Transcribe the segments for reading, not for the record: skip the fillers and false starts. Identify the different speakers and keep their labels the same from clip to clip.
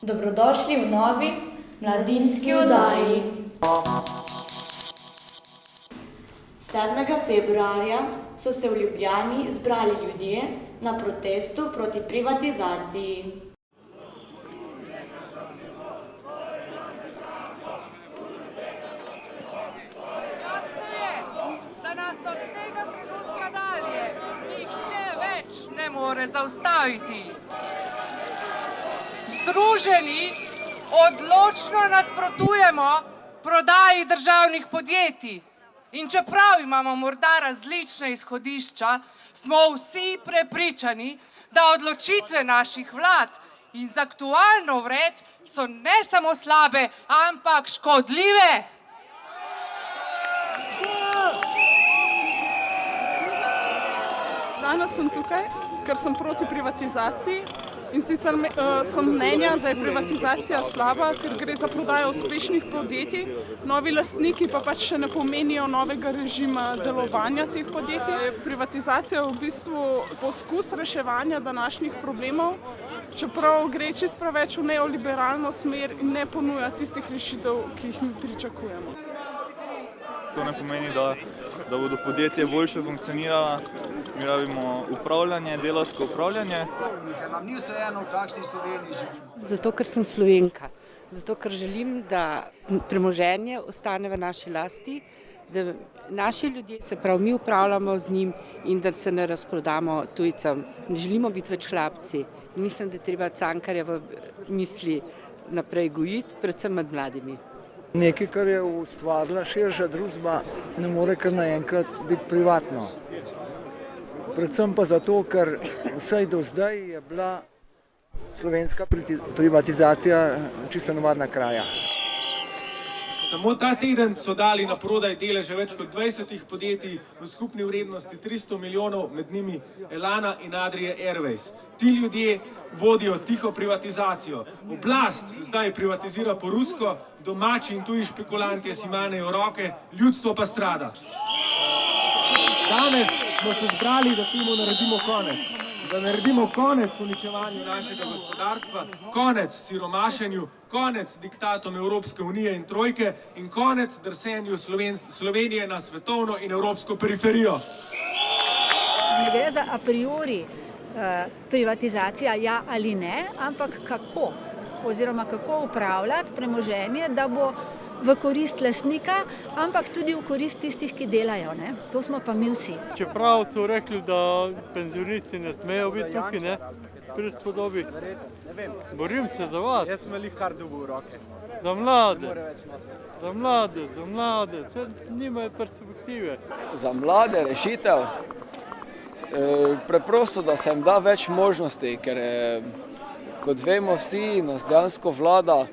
Speaker 1: Dobrodošli v novi mladinski oddaji.
Speaker 2: 7. februarja so se v Ljubljani zbrali ljudje na protestu proti privatizaciji.
Speaker 3: Da nas od tega trenutka dalje nihče več ne more zaustaviti. Združeni odločno nasprotujemo prodaji državnih podjetij. In čeprav imamo morda različne izhodišča, smo vsi prepričani, da odločitve naših vlad in z aktualno vred so ne samo slabe, ampak škodljive.
Speaker 4: Danes sem tukaj, ker sem proti privatizaciji in sicer sem mnenja, da je privatizacija slaba, ker gre za prodajo uspešnih podjetij, novi lastniki pa pač še ne pomenijo novega režima delovanja teh podjetij. Privatizacija je v bistvu poskus reševanja današnjih problemov, čeprav gre čisto preveč v neoliberalno smer in ne ponuja tistih rešitev, ki jih mi pričakujemo.
Speaker 5: To ne pomeni, da bodo podjetje boljše funkcionirala. Mi rabimo upravljanje, delavsko upravljanje.
Speaker 6: Ker nam ni vseeno, v kakšni Sloveniji živimo.
Speaker 7: Zato, ker sem Slovenka. Zato, ker želim, da premoženje ostane v naši lasti, da naši ljudje, se pravi, mi upravljamo z njim in da se ne razprodamo tujcem. Ne želimo biti več hlapci. Mislim, da je treba Cankarjeve misli naprej gojiti, predvsem med mladimi.
Speaker 8: Nekaj, kar je ustvarila širša družba, ne more kar naenkrat biti privatno. Predvsem pa zato, ker vsaj do zdaj je bila slovenska privatizacija čisto navadna kraja.
Speaker 9: Samo ta teden so dali na prodaj deleže več kot 20 podjetij v skupni vrednosti 300 milijonov, med njimi Elana in Adria Airways. Ti ljudje vodijo tiho privatizacijo. Oblast zdaj privatizira po rusko, domači in tuji špekulantje si manejo roke, ljudstvo pa strada. Danes smo se zbrali, da temu naredimo konec. Da naredimo konec uničevanju našega gospodarstva, konec siromašenju, konec diktatom Evropske unije in trojke in konec drsenju Slovenije na svetovno in evropsko periferijo.
Speaker 10: Ne gre za a priori privatizacija ja ali ne, ampak kako oziroma kako upravljati premoženje, da bo v korist lastnika, ampak tudi v korist tistih, ki delajo. Ne? To smo pa mi vsi.
Speaker 11: Čeprav so rekli, da penzionisti ne smejo biti tukaj, ne, pri spodobi. Borim se za vas.
Speaker 9: Jaz sem velik kar dobil v roke.
Speaker 11: Za mlade, vse nimajo perspektive.
Speaker 12: Za mlade rešitev, preprosto, da se jim da več možnosti, ker kot vemo vsi, nas dejansko vlada,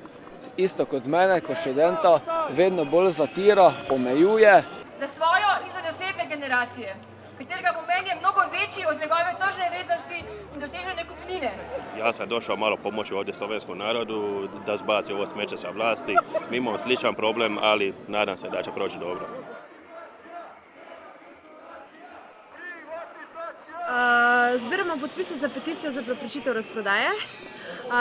Speaker 12: isto kot mene, kot študenta, vedno bolj zatira, omejuje.
Speaker 13: Za svojo in za naslednje generacije, katerega pomen je mnogo večji od njegove tržne vrednosti in dosežene kupnine.
Speaker 14: Ja sam došao malo pomoći ovdje slovenskom narodu, da zbaci ovo smeće sa vlasti. Mi imamo sličan problem, ali nadam se da će proći dobro.
Speaker 15: Zbiramo podpise za peticijo za preprečitev razprodaje,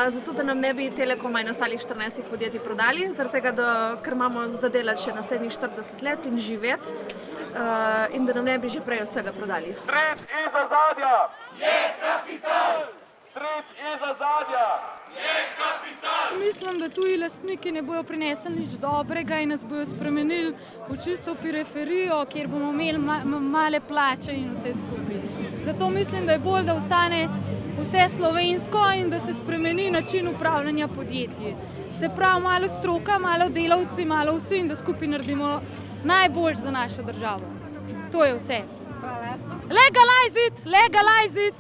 Speaker 15: zato da nam ne bi Telekoma in ostalih 14 podjetij prodali, zaradi tega, ker imamo zadelati še naslednjih 40 let in živeti in da nam ne bi že prej vsega prodali.
Speaker 9: Stric iz ozadja je kapital! Stric iz ozadja je kapital!
Speaker 16: Mislim, da tuji lastniki ne bojo prinesli nič dobrega in nas bojo spremenili v čisto periferijo, kjer bomo imeli male plače in vse skupaj. Zato mislim, da je bolj, da ostane vse slovensko in da se spremeni način upravljanja podjetij. Se pravi, malo stroka, malo delavci, malo vsi in da skupaj naredimo najboljš za našo državo. To je vse. Legalize it!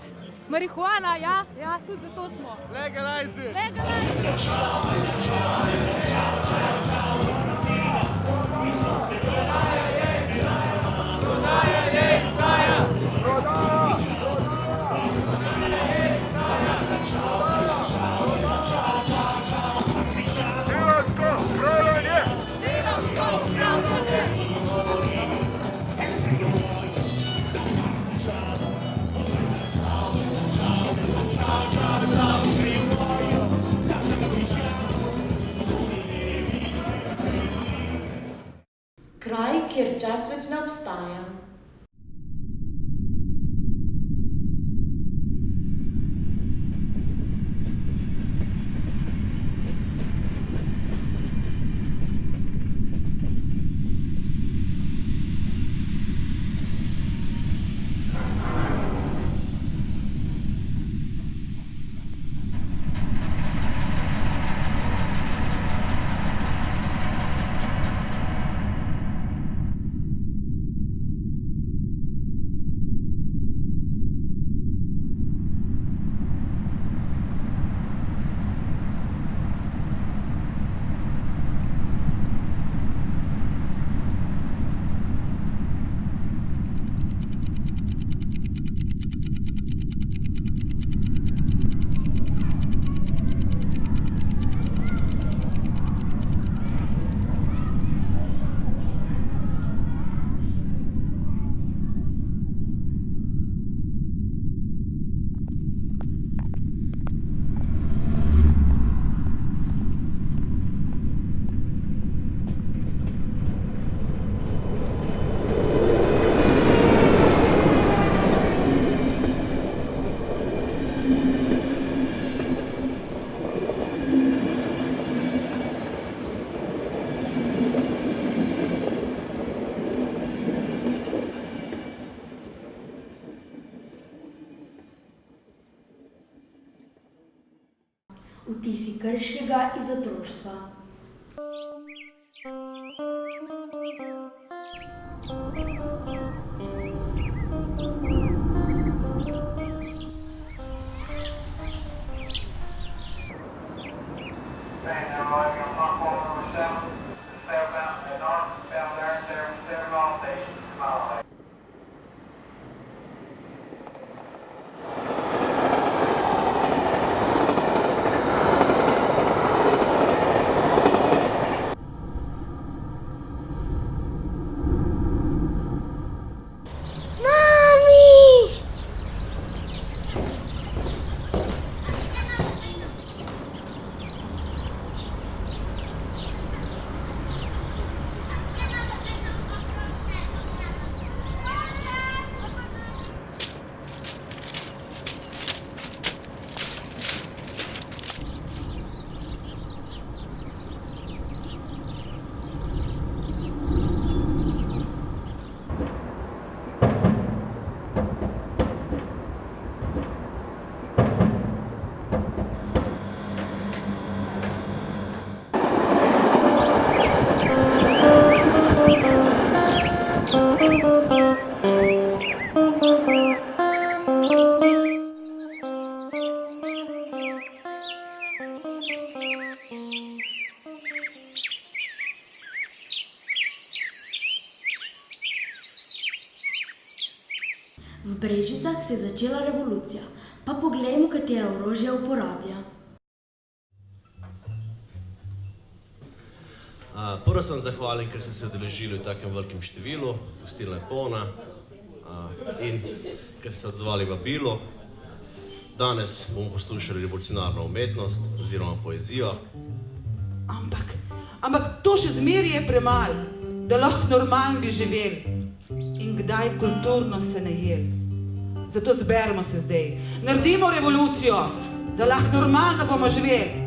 Speaker 16: Marihuana, ja, tudi zato smo.
Speaker 9: Legalize it!
Speaker 3: Thank you.
Speaker 2: več ne obstaja. Vtisi Krškega iz otroštva. V Brežicah se je začela revolucija, pa poglejmo, katera orožja uporablja.
Speaker 17: Prvo sem zahvalen, ker ste se udeležili v takem velikem številu, gostilna je polna in ker ste se odzvali vabilu. Danes bomo poslušali revolucionarno umetnost oziroma poezijo.
Speaker 18: Ampak to še zmeraj je premalo, da lahko normalno bi živeli in kdaj kulturno se najeli. Zato zberemo se zdaj, naredimo revolucijo, da lahko normalno bomo živeli.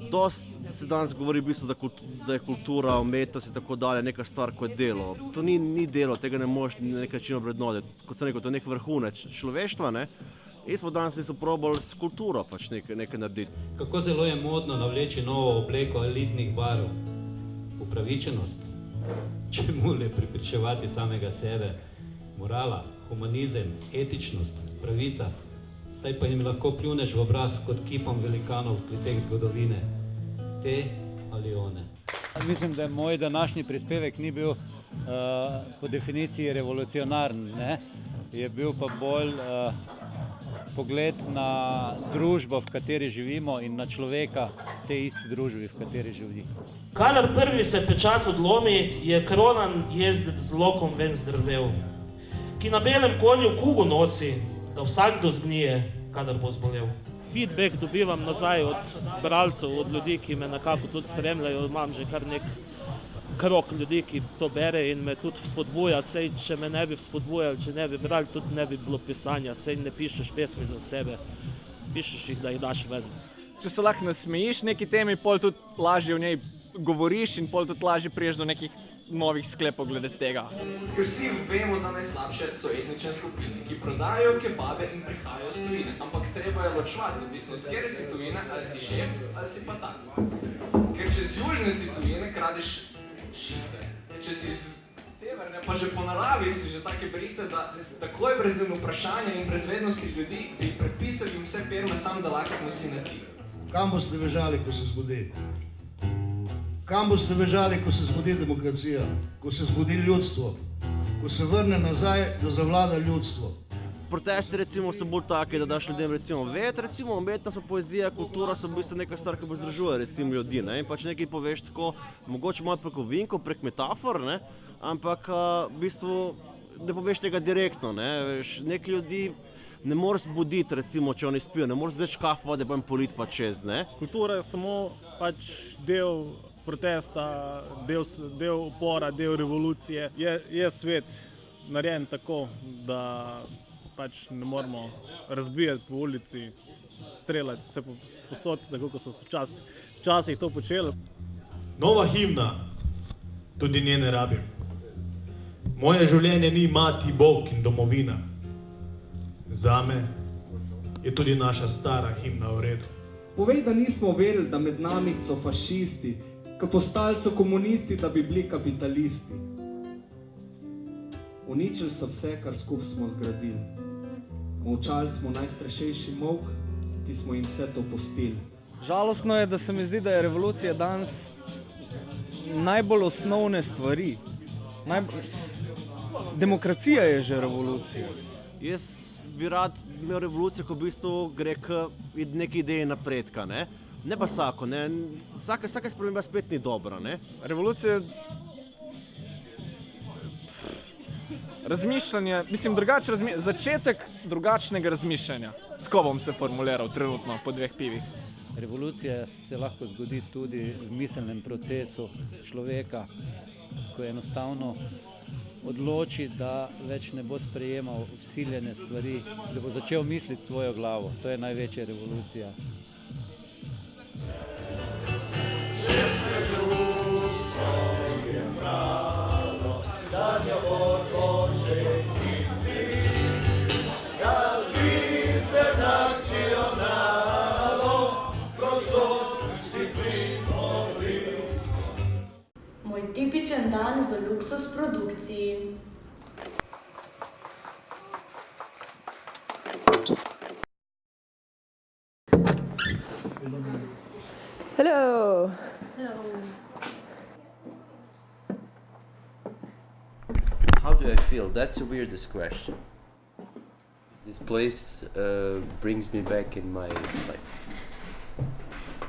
Speaker 19: Dost se danes govori v bistvu, da je kultura, umetnost in tako dalje neka stvar kot delo. To ni delo, tega ne moreš na nek način obrednotiti. Kot sem rekel, to je nek vrhunec človeštva, ne? In smo danes probali s kulturo pač nekaj narediti.
Speaker 20: Kako zelo je modno navleči novo obleko elitnih barv. Upravičenost, čemu le prepričevati samega sebe, morala, humanizem, etičnost, pravica, saj pa jim lahko pljuneš v obraz kot kipom velikanov v kleteh zgodovine, te ali one.
Speaker 11: Mislim, da moj današnji prispevek ni bil po definiciji revolucionaren, ne? Je bil pa bolj pogled na družbo, v kateri živimo in na človeka v tej isti družbi, v kateri živi.
Speaker 21: Kadar prvi se pečat odlomi, je kronan jezdec z lokom ven zdrvel, ki na belem konju kugo nosi, da vsakdo zgnije, kadar bo zbolel.
Speaker 22: Feedback dobivam nazaj od bralcev, od ljudi, ki me nekako tudi spremljajo. Imam že kar
Speaker 21: krog ljudi, ki to bere in me tudi spodbuja. Sej, če me ne bi spodbujali, če ne bi brali, tudi ne bi bilo pisanja. Sej ne pišeš pesmi za sebe, pišeš jih, da jih daš ven.
Speaker 1: Če se lahko nasmejiš neki temi, pol tudi lažje v njej govoriš in pol tudi lažje priješ do nekih novih sklepov glede tega.
Speaker 22: Ker vsi vemo, da najslabše so etnične skupine, ki prodajajo kebabe in prihajajo iz tujine, ampak treba je ločevati, odvisno s kere si tujine, ali si šef, ali si patat. Ker če z južne si tujine kradeš šifte, če si z severne, pa že po naravi si že take berihte, da takoj brez vprašanja in brez vednosti ljudi bi prepisali jim vse firme, sam da lahko nosi na ti.
Speaker 23: Kam boste bežali, ko se zgodi? Kam boste bežali, ko se zgodi demokracija, ko se zgodi ljudstvo, ko se vrne nazaj, da zavlada ljudstvo?
Speaker 19: Protesti recimo so bolj taki, da daš ljudem recimo vedeti, recimo umetnost, poezija, kultura so v bistvu nekaj stvar, ki bo združuje recimo ljudi, ne? In pač nekaj poveš tako, mogoče malo preko vinkov, prek metafor, ne? Ampak v bistvu ne poveš tega direktno, ne? Veš, neki ljudi ne moreš buditi, recimo, če oni spijo, ne moreš zdaj škaf vode pa jim politi pa čez, ne?
Speaker 24: Kultura je samo pač del protesta, del upora, del revolucije. Je svet narejen tako, da pač ne moramo razbijati po ulici, streljati vse posod, tako kot so včasih to počeli.
Speaker 9: Nova himna, tudi nje ne rabim. Moje življenje ni mati, Bog in domovina. Zame je tudi naša stara himna v redu.
Speaker 25: Povej, da nismo verili, da med nami so fašisti, ko postali so komunisti, da bi bili kapitalisti. Uničili so vse, kar skupaj smo zgradili. Molčali smo najstrašejši molk, ki smo jim vse to pustili.
Speaker 26: Žalostno je, da se mi zdi, da je revolucija danes najbolj osnovne stvari. Demokracija je že revolucija.
Speaker 19: Jaz bi rad imel revolucijo, ko v bistvu gre k neki ideji napredka, ne? Ne pa vsako, ne? Vsaka sprememba spet ni dobra, ne?
Speaker 1: Revolucija je razmišljanje, mislim, začetek drugačnega razmišljanja. Tako bom se formuliral trenutno po 2 pivih.
Speaker 11: Revolucija se lahko zgodi tudi v miselnem procesu človeka, ko enostavno odloči, da več ne bo sprejemal vsiljene stvari, da bo začel misliti svojo glavo. To je največja revolucija.
Speaker 2: Moj tipičen dan v Luksuz produkciji.
Speaker 27: Hello.
Speaker 2: Hello.
Speaker 28: How do I feel? That's the weirdest question. This place brings me back in my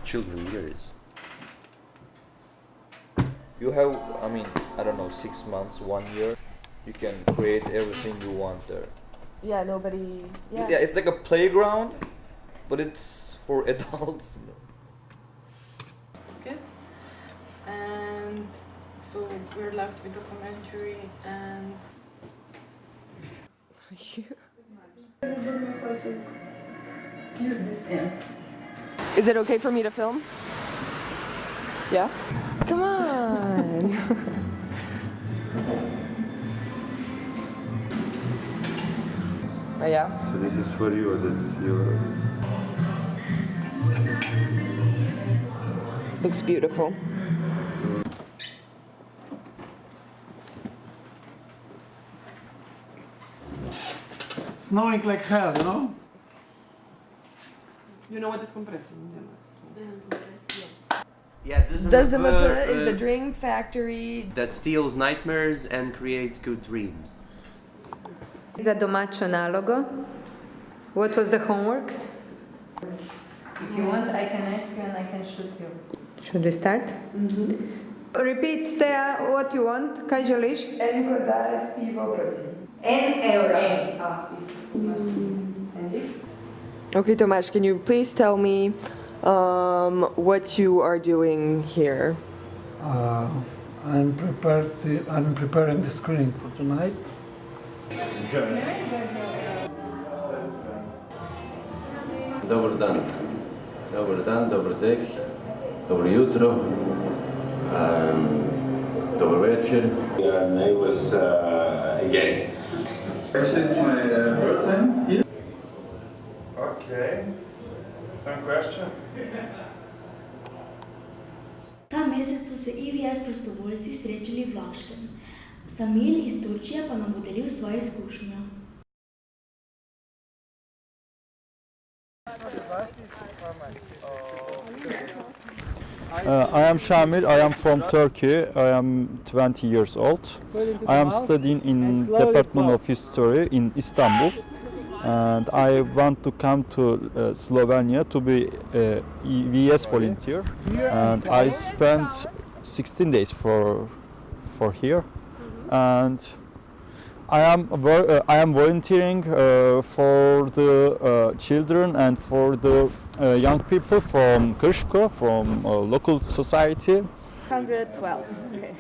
Speaker 28: children years. You have, I mean, I don't know, 6 months, 1 year. You can create everything you want there.
Speaker 27: Yeah, nobody.
Speaker 28: Yeah, it's like a playground, but it's for adults.
Speaker 29: Good. And so we're left with documentary and.
Speaker 27: Is it okay for me to film? Yeah? Come on! Oh, yeah?
Speaker 30: So this is for you, that's your...
Speaker 27: Looks beautiful.
Speaker 9: It's snowing like hell, you know?
Speaker 27: You know what is compressor?
Speaker 28: Yeah,
Speaker 27: Desdemona is a dream factory
Speaker 28: that steals nightmares and creates good dreams.
Speaker 10: Za domačo nalogo. What was the homework? If you want, I can ask you and I can shoot you. Should we start? Repeat, Thea, what you want. Kaj želiš?
Speaker 27: En kozarec pivo, prosim.
Speaker 10: En euro.
Speaker 27: And this? Okay, Tomasz, can you please tell me what you are doing here?
Speaker 4: I'm preparing the screening for tonight.
Speaker 28: Dobar dan. Dobar dan, dobar dek, dobro jutro, dobar večer.
Speaker 30: I was again. Actually, it's my third time here. Okay. Some question?
Speaker 2: Ta mesec so se IVS prostovoljci srečali v Laškem. Samil iz Turčije pa nam bo delil svojo izkušnjo.
Speaker 5: I am Shamil, I am from Turkey, I am 20 years old. I am studying in Department of History in Istanbul and I want to come to Slovenia to be a EVS volunteer and I spent 16 days for here and I am volunteering for the children and for the young people from Krško, from local society.
Speaker 6: 112. Okay.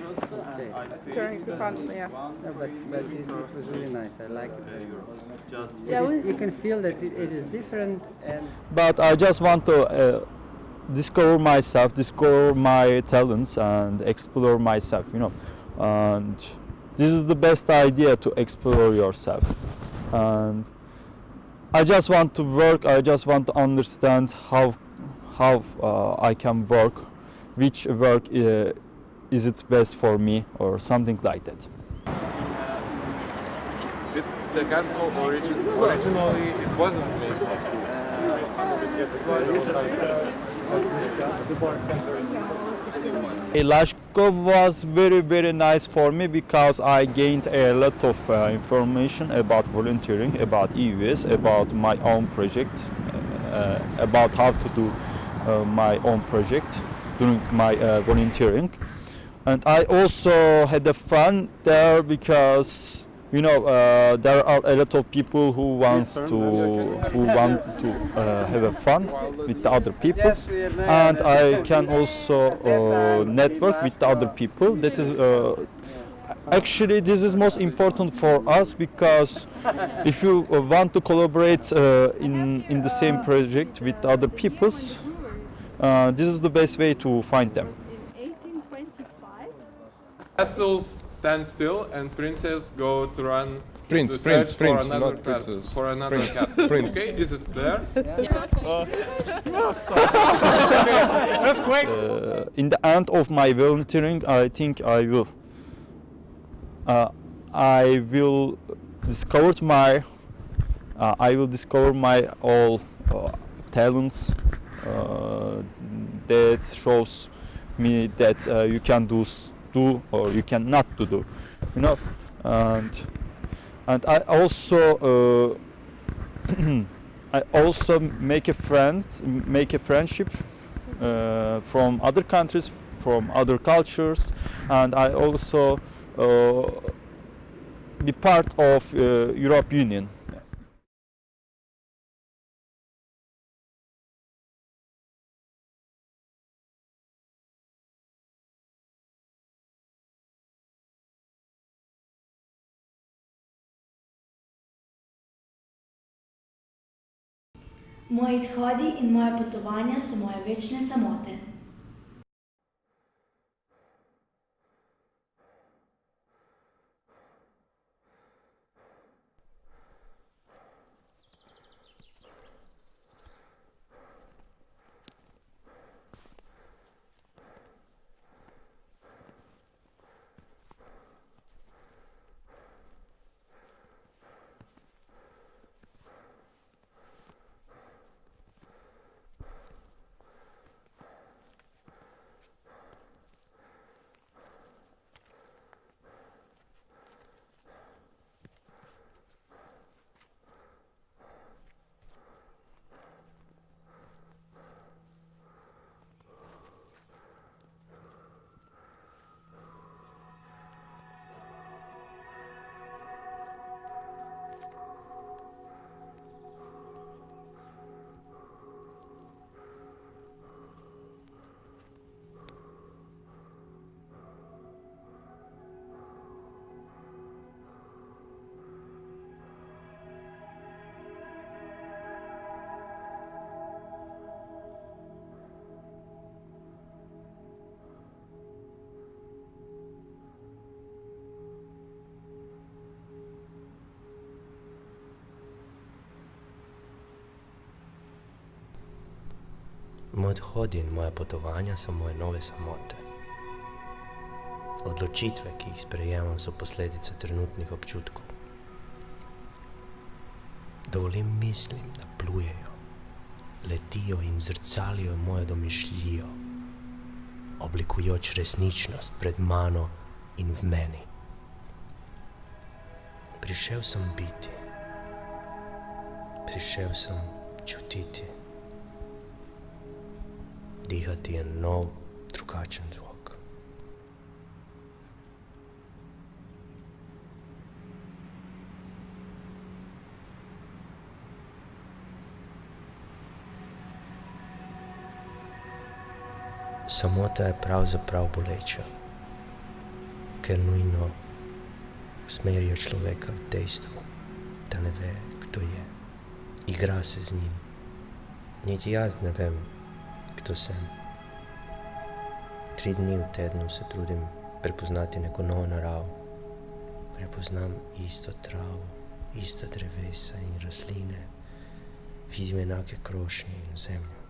Speaker 6: Turning the front, yeah.
Speaker 7: No, but it was really nice. I like it very much.
Speaker 6: Yeah,
Speaker 7: You can feel that it is different. And
Speaker 5: But I just want to discover myself, discover my talents, and explore myself. You know, and this is the best idea to explore yourself. And I just want to work. I just want to understand how I can work, which work is it best for me, or something like that.
Speaker 8: The castle originally it wasn't made
Speaker 5: Lashko was very nice for me because I gained a lot of information about volunteering, about EVS, about my own project, about how to do my own project during my volunteering. And I also had the fun there because there are a lot of people who want to have a fun with the other people, and I can also network with the other people. That is actually this is most important for us because if you want to collaborate in the same project with other peoples, this is the best way to find them.
Speaker 8: Castles stand still and princes go to run
Speaker 12: Prince,
Speaker 8: to search
Speaker 12: prince,
Speaker 8: for another
Speaker 12: not princess.
Speaker 8: for another
Speaker 12: Prince,
Speaker 8: castle.
Speaker 12: prince.
Speaker 8: Okay, is it there?
Speaker 5: In the end of my volunteering, I think I will discover my all talents. That shows me that you can do or you cannot do, and I also make a friendship from other countries, from other cultures, and I also be part of European Union.
Speaker 2: Moji odhodi in moje potovanja so moje večne samote.
Speaker 3: Moj odhodi in moja potovanja so moje nove samote. Odločitve, ki jih sprejemam, so posledice trenutnih občutkov. Dovolim mislim, da plujejo, letijo in zrcalijo mojo domišljijo, oblikujoč resničnost pred mano in v meni. Prišel sem biti, prišel sem čutiti. Dihati je nov, drugačen zvok. Samota je pravzaprav boleča, ker nujno usmerja človeka v dejstvo, da ne ve, kdo je. Igra se z njim. Niti jaz ne vem, kdo sem. 3 dni v tednu se trudim prepoznati neko novo naravo. Prepoznam isto travo, ista drevesa in rastline, vidim enake krošnje in zemljo.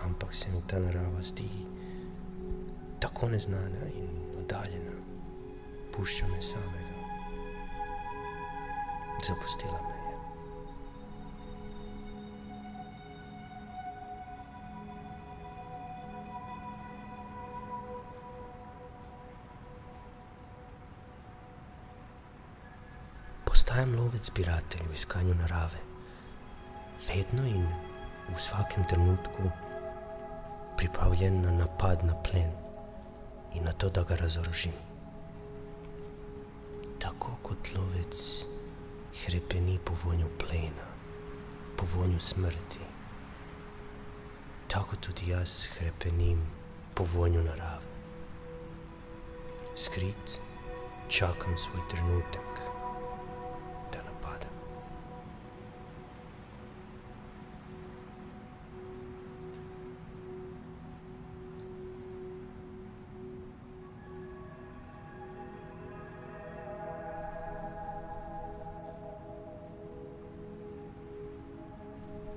Speaker 3: Ampak se mi ta narava zdi tako neznana in oddaljena. Pušča me samega. Zapustila me je. Postajam lovec zbiratelj v iskanju narave. Vedno in v vsakem trenutku pripravljen na napad na plen in na to, da ga razorožim. Tako kot lovec hrepeni po vonju plena, po vonju smrti, tako tudi jaz hrepenim po vonju narave. Skrit čakam svoj trenutek, da napadem.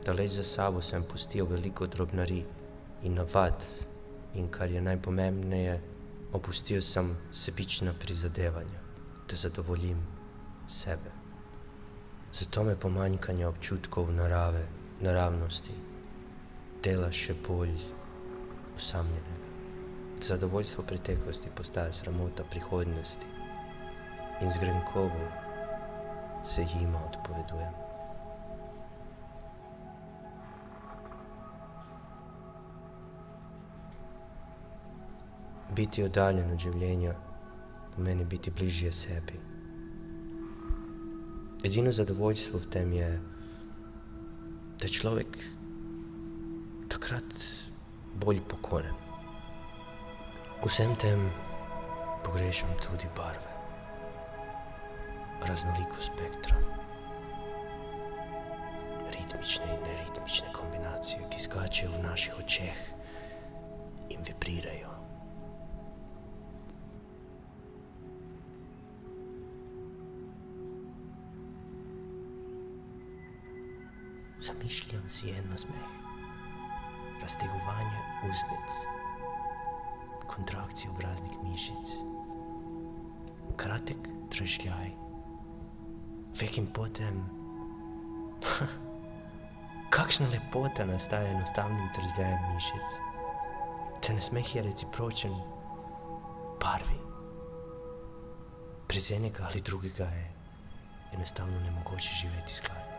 Speaker 3: Daleč za sabo sem pustil veliko drobnarij in navad in, kar je najpomembneje, opustil sem sebična prizadevanja, da zadovoljim sebe. Zato me pomanjkanje občutkov narave, naravnosti dela še bolj osamljenega. Zadovoljstvo preteklosti postaja sramota prihodnosti in z grenkovo se jima odpovedujem. Biti oddaljen od življenja pomeni biti bližje sebi. Edino zadovoljstvo v tem je, da človek takrat bolj pokoren. Vsem tem pogrešam tudi barve, raznoliko spektra, ritmične in neritmične kombinacije, ki skačejo v naših očeh in vibrirajo. Zamišljam si en nasmeh, raztegovanje ustnic, kontrakcije obraznih mišic, kratek dražljaj, vek in potem, kakšna lepota nastaja enostavnim dražljajem mišic. Ten nasmeh je recipročen barvi. Brez enega ali drugega je enostavno nemogoče živeti skladno.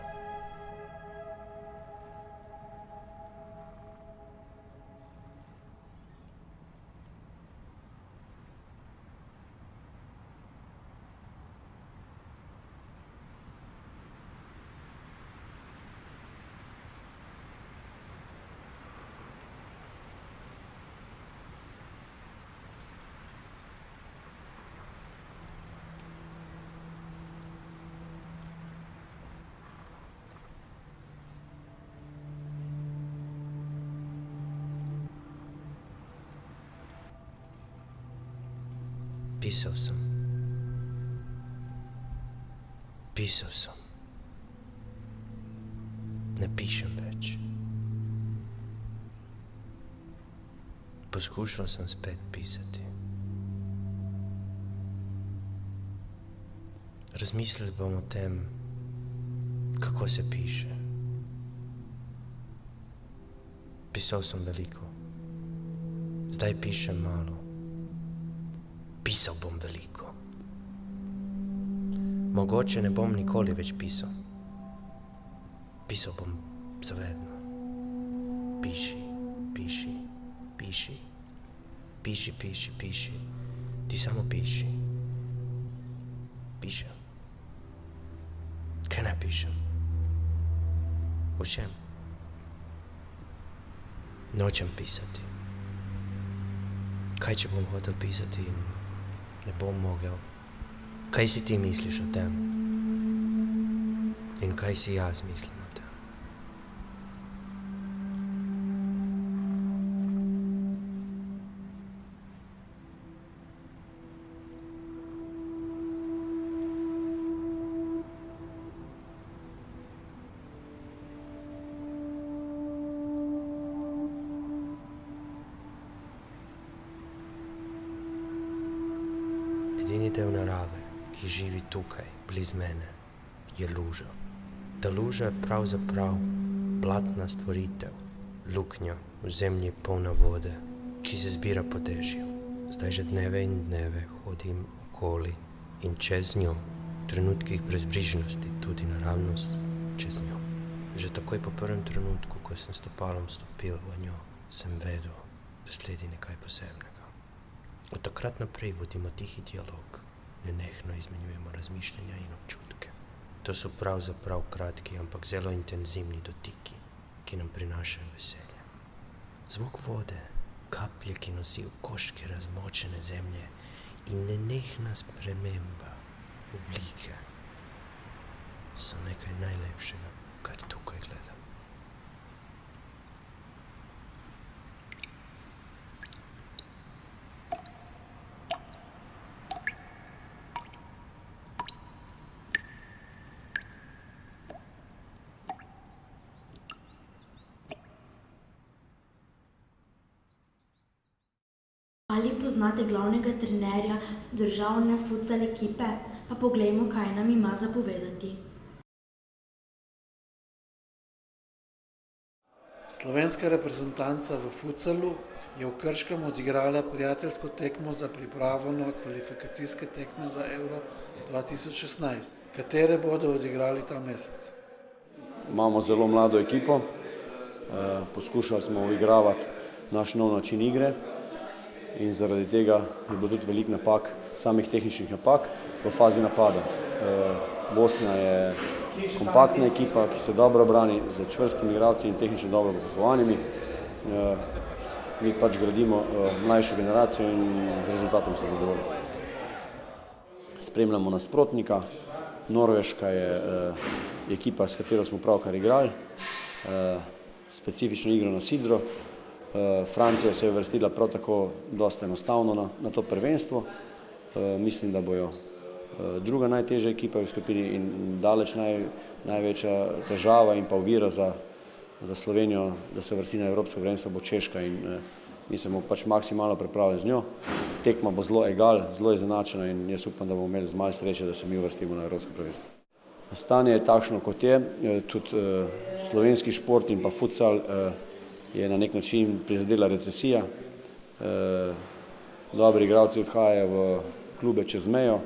Speaker 3: Pisal sem. Pisal sem. Ne pišem več. poskušal sem spet pisati. Razmislili bom o tem, kako se piše. Pisal sem veliko. Zdaj pišem malo. Pisal bom veliko. Mogoče ne bom nikoli več pisal. Pisal bom zavedno. Piši, piši, piši. Piši, piši, piši. Ti samo piši. Pišem. Kaj ne pišem? O čem? Nočem pisati. Kaj, če bom hotel pisati in ne bom mogel? Kaj si ti misliš o tem? In kaj si jaz mislim o tem? Edini del narave, ki živi tukaj, bliz mene, je luža. Ta luža je pravzaprav blatna stvoritev, luknja v zemlji polna vode, ki se zbira po dežju. Zdaj že dneve in dneve hodim okoli in čez njo, v trenutkih brezbrižnosti, tudi naravnost čez njo. Že takoj po prvem trenutku, ko sem stopalom stopil v njo, sem vedel, da sledi nekaj posebnega. Od takrat naprej vodimo tihi dialog, nenehno izmenjujemo razmišljanja in občutke. To so pravzaprav kratki, ampak zelo intenzivni dotiki, ki nam prinašajo veselje. Zvok vode, kaplje, ki nosijo koščke razmočene zemlje in nenehna sprememba oblike so nekaj najlepšega, kar tukaj gledam.
Speaker 2: Ali poznate glavnega trenerja državne futsal ekipe? Pa poglejmo, kaj nam ima zapovedati.
Speaker 4: Slovenska reprezentanca v futsalu je v Krškem odigrala prijateljsko tekmo za pripravo na kvalifikacijske tekme za Euro 2016, katere bodo odigrali ta mesec.
Speaker 12: Imamo zelo mlado ekipo, poskušali smo uigravati naš nov način igre in zaradi tega je bilo tudi veliko napak, samih tehničnih napak v fazi napada. Bosna je kompaktna ekipa, ki se dobro brani z čvrstimi igralci in tehnično dobro pogovarjanimi. Mi pač gradimo mlajšo generacijo in z rezultatom se zadovoljimo. Spremljamo nasprotnika. Norveška je ekipa, s katero smo pravkar igrali. Specifično igro na sidro. Francija se je uvrstila prav tako dosta enostavno na to prvenstvo. Mislim, da bojo druga najtežja ekipa v skupini in daleč največja težava in pa ovira za Slovenijo, da se uvrsti na evropsko prvenstvo, bo Češka in mi se bomo pač maksimalno pripravili z njo. Tekma bo zelo egal, zelo izenačena in jaz upam, da bomo imeli z malo sreče, da se mi uvrstimo na evropsko prvenstvo. Stanje je takšno, kot je. Tudi slovenski šport in pa futsal je na nek način prizadela recesija. Dobri igralci odhajajo v klube čez mejo.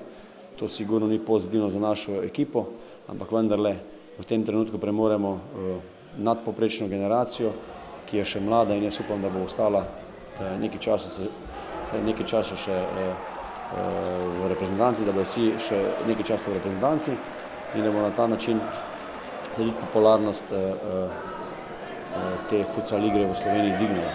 Speaker 12: To sigurno ni pozitivno za našo ekipo, ampak vendarle v tem trenutku premoremo nadpoprečno generacijo, ki je še mlada in jaz upam, da bo ostala nekaj časa še v reprezentanci, da bo vsi še nekaj časa v reprezentanci in da bo na ta način tudi popularnost te futsal igre v Sloveniji dvignila.